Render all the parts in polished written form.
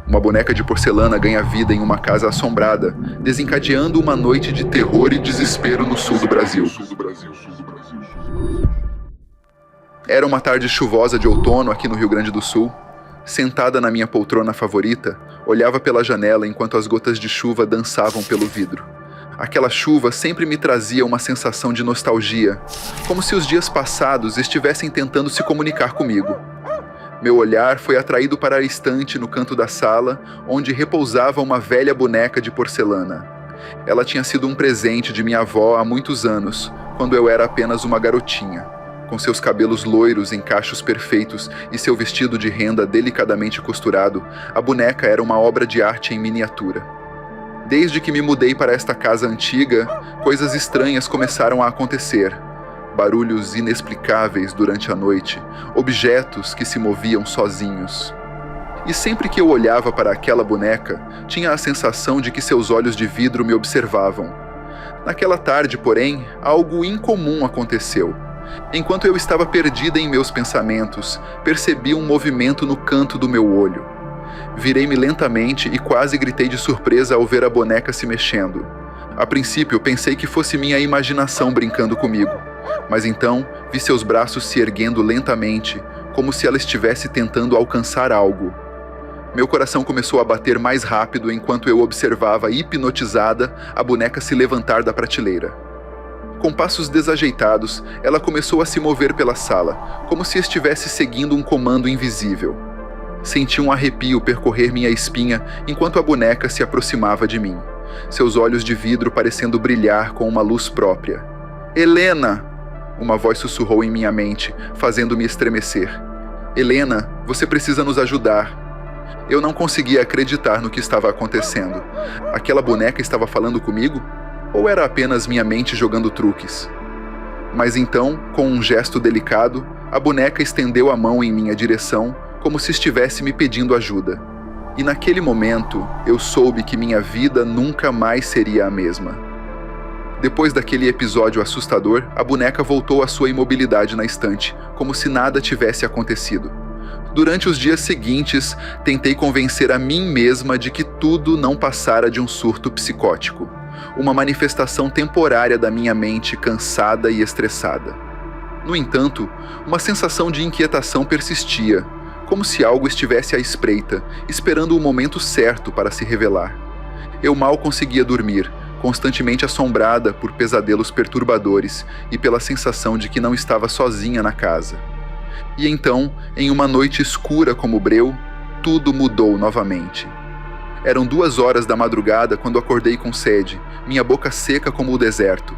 Uma boneca de porcelana ganha vida em uma casa assombrada, desencadeando uma noite de terror e desespero no sul do Brasil. Era uma tarde chuvosa de outono aqui no Rio Grande do Sul. Sentada na minha poltrona favorita, olhava pela janela enquanto as gotas de chuva dançavam pelo vidro. Aquela chuva sempre me trazia uma sensação de nostalgia, como se os dias passados estivessem tentando se comunicar comigo. Meu olhar foi atraído para a estante no canto da sala, onde repousava uma velha boneca de porcelana. Ela tinha sido um presente de minha avó há muitos anos, quando eu era apenas uma garotinha. Com seus cabelos loiros em cachos perfeitos e seu vestido de renda delicadamente costurado, a boneca era uma obra de arte em miniatura. Desde que me mudei para esta casa antiga, coisas estranhas começaram a acontecer. Barulhos inexplicáveis durante a noite, objetos que se moviam sozinhos. E sempre que eu olhava para aquela boneca, tinha a sensação de que seus olhos de vidro me observavam. Naquela tarde, porém, algo incomum aconteceu. Enquanto eu estava perdida em meus pensamentos, percebi um movimento no canto do meu olho. Virei-me lentamente e quase gritei de surpresa ao ver a boneca se mexendo. A princípio, pensei que fosse minha imaginação brincando comigo, mas então vi seus braços se erguendo lentamente, como se ela estivesse tentando alcançar algo. Meu coração começou a bater mais rápido enquanto eu observava, hipnotizada, a boneca se levantar da prateleira. Com passos desajeitados, ela começou a se mover pela sala, como se estivesse seguindo um comando invisível. Senti um arrepio percorrer minha espinha enquanto a boneca se aproximava de mim, seus olhos de vidro parecendo brilhar com uma luz própria. Helena! Uma voz sussurrou em minha mente, fazendo-me estremecer. Helena, você precisa nos ajudar. Eu não conseguia acreditar no que estava acontecendo. Aquela boneca estava falando comigo? Ou era apenas minha mente jogando truques? Mas então, com um gesto delicado, a boneca estendeu a mão em minha direção, como se estivesse me pedindo ajuda. E naquele momento, eu soube que minha vida nunca mais seria a mesma. Depois daquele episódio assustador, a boneca voltou à sua imobilidade na estante, como se nada tivesse acontecido. Durante os dias seguintes, tentei convencer a mim mesma de que tudo não passara de um surto psicótico, uma manifestação temporária da minha mente cansada e estressada. No entanto, uma sensação de inquietação persistia, como se algo estivesse à espreita, esperando o momento certo para se revelar. Eu mal conseguia dormir, constantemente assombrada por pesadelos perturbadores e pela sensação de que não estava sozinha na casa. E então, em uma noite escura como breu, tudo mudou novamente. Eram 2 horas da madrugada quando acordei com sede, minha boca seca como o deserto.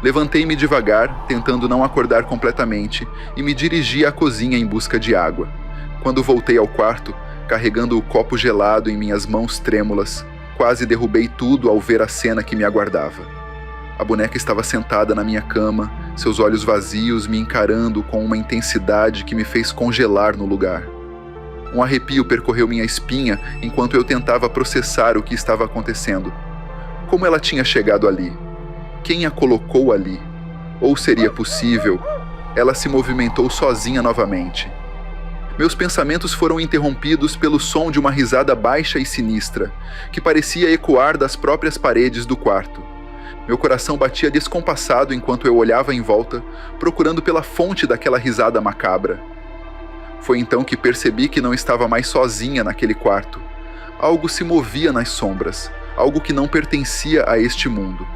Levantei-me devagar, tentando não acordar completamente, e me dirigi à cozinha em busca de água. Quando voltei ao quarto, carregando o copo gelado em minhas mãos trêmulas, quase derrubei tudo ao ver a cena que me aguardava. A boneca estava sentada na minha cama, seus olhos vazios me encarando com uma intensidade que me fez congelar no lugar. Um arrepio percorreu minha espinha enquanto eu tentava processar o que estava acontecendo. Como ela tinha chegado ali? Quem a colocou ali? Ou seria possível? Ela se movimentou sozinha novamente. Meus pensamentos foram interrompidos pelo som de uma risada baixa e sinistra, que parecia ecoar das próprias paredes do quarto. Meu coração batia descompassado enquanto eu olhava em volta, procurando pela fonte daquela risada macabra. Foi então que percebi que não estava mais sozinha naquele quarto. Algo se movia nas sombras, algo que não pertencia a este mundo.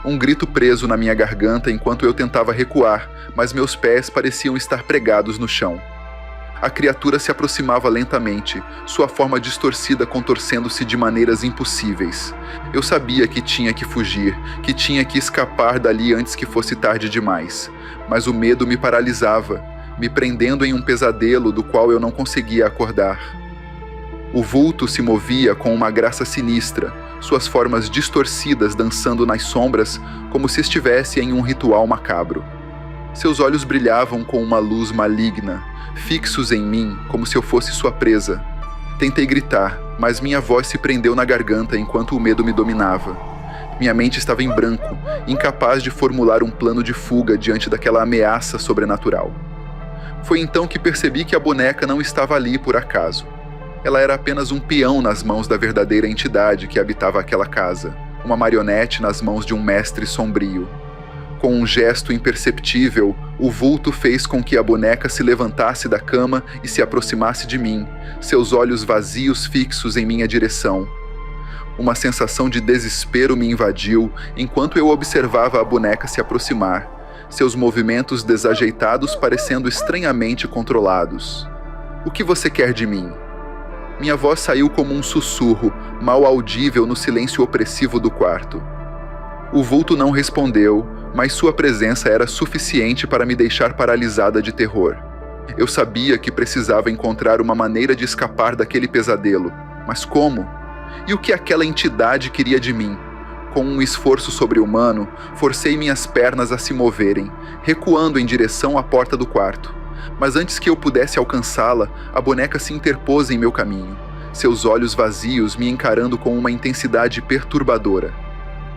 Um grito preso na minha garganta enquanto eu tentava recuar, mas meus pés pareciam estar pregados no chão. A criatura se aproximava lentamente, sua forma distorcida contorcendo-se de maneiras impossíveis. Eu sabia que tinha que fugir, que tinha que escapar dali antes que fosse tarde demais, mas o medo me paralisava, me prendendo em um pesadelo do qual eu não conseguia acordar. O vulto se movia com uma graça sinistra, suas formas distorcidas dançando nas sombras como se estivesse em um ritual macabro. Seus olhos brilhavam com uma luz maligna, fixos em mim como se eu fosse sua presa. Tentei gritar, mas minha voz se prendeu na garganta enquanto o medo me dominava. Minha mente estava em branco, incapaz de formular um plano de fuga diante daquela ameaça sobrenatural. Foi então que percebi que a boneca não estava ali por acaso. Ela era apenas um peão nas mãos da verdadeira entidade que habitava aquela casa, uma marionete nas mãos de um mestre sombrio. Com um gesto imperceptível, o vulto fez com que a boneca se levantasse da cama e se aproximasse de mim, seus olhos vazios fixos em minha direção. Uma sensação de desespero me invadiu enquanto eu observava a boneca se aproximar, seus movimentos desajeitados parecendo estranhamente controlados. "O que você quer de mim?" Minha voz saiu como um sussurro, mal audível no silêncio opressivo do quarto. O vulto não respondeu, mas sua presença era suficiente para me deixar paralisada de terror. Eu sabia que precisava encontrar uma maneira de escapar daquele pesadelo, mas como? E o que aquela entidade queria de mim? Com um esforço sobre-humano, forcei minhas pernas a se moverem, recuando em direção à porta do quarto. Mas antes que eu pudesse alcançá-la, a boneca se interpôs em meu caminho, seus olhos vazios me encarando com uma intensidade perturbadora.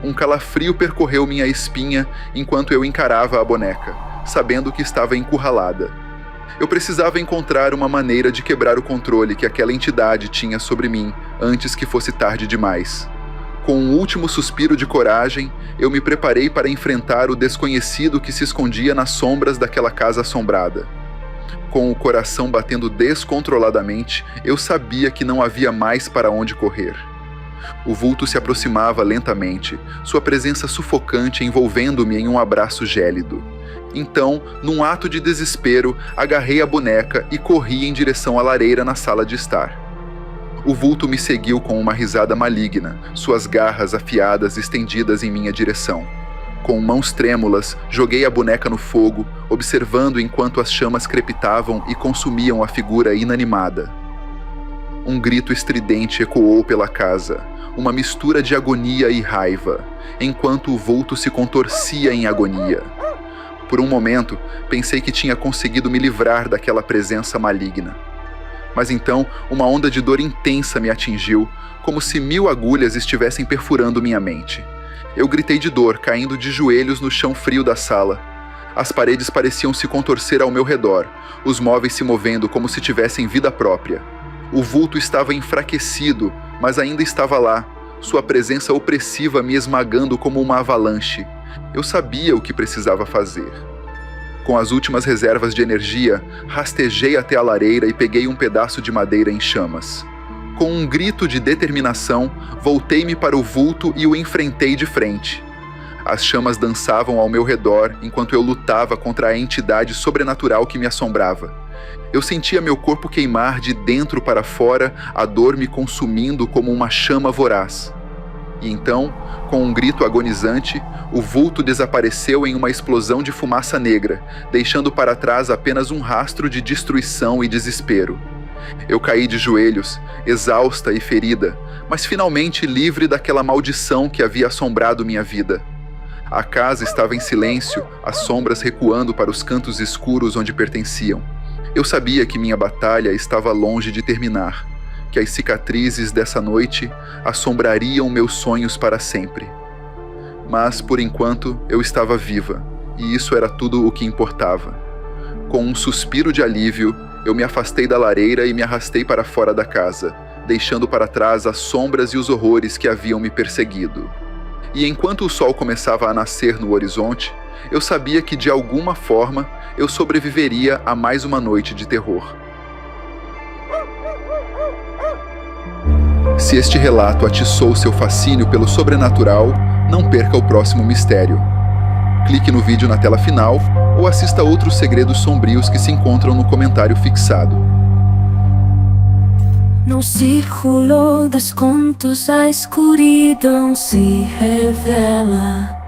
Um calafrio percorreu minha espinha enquanto eu encarava a boneca, sabendo que estava encurralada. Eu precisava encontrar uma maneira de quebrar o controle que aquela entidade tinha sobre mim antes que fosse tarde demais. Com um último suspiro de coragem, eu me preparei para enfrentar o desconhecido que se escondia nas sombras daquela casa assombrada. Com o coração batendo descontroladamente, eu sabia que não havia mais para onde correr. O vulto se aproximava lentamente, sua presença sufocante envolvendo-me em um abraço gélido. Então, num ato de desespero, agarrei a boneca e corri em direção à lareira na sala de estar. O vulto me seguiu com uma risada maligna, suas garras afiadas estendidas em minha direção. Com mãos trêmulas, joguei a boneca no fogo, observando enquanto as chamas crepitavam e consumiam a figura inanimada. Um grito estridente ecoou pela casa, uma mistura de agonia e raiva, enquanto o vulto se contorcia em agonia. Por um momento, pensei que tinha conseguido me livrar daquela presença maligna. Mas então, uma onda de dor intensa me atingiu, como se 1000 agulhas estivessem perfurando minha mente. Eu gritei de dor, caindo de joelhos no chão frio da sala. As paredes pareciam se contorcer ao meu redor, os móveis se movendo como se tivessem vida própria. O vulto estava enfraquecido, mas ainda estava lá, sua presença opressiva me esmagando como uma avalanche. Eu sabia o que precisava fazer. Com as últimas reservas de energia, rastejei até a lareira e peguei um pedaço de madeira em chamas. Com um grito de determinação, voltei-me para o vulto e o enfrentei de frente. As chamas dançavam ao meu redor enquanto eu lutava contra a entidade sobrenatural que me assombrava. Eu sentia meu corpo queimar de dentro para fora, a dor me consumindo como uma chama voraz. E então, com um grito agonizante, o vulto desapareceu em uma explosão de fumaça negra, deixando para trás apenas um rastro de destruição e desespero. Eu caí de joelhos, exausta e ferida, mas finalmente livre daquela maldição que havia assombrado minha vida. A casa estava em silêncio, as sombras recuando para os cantos escuros onde pertenciam. Eu sabia que minha batalha estava longe de terminar, que as cicatrizes dessa noite assombrariam meus sonhos para sempre. Mas, por enquanto, eu estava viva, e isso era tudo o que importava. Com um suspiro de alívio, eu me afastei da lareira e me arrastei para fora da casa, deixando para trás as sombras e os horrores que haviam me perseguido. E enquanto o sol começava a nascer no horizonte, eu sabia que, de alguma forma, eu sobreviveria a mais uma noite de terror. Se este relato atiçou seu fascínio pelo sobrenatural, não perca o próximo mistério. Clique no vídeo na tela final ou assista outros segredos sombrios que se encontram no comentário fixado. No círculo das contos a escuridão se revela.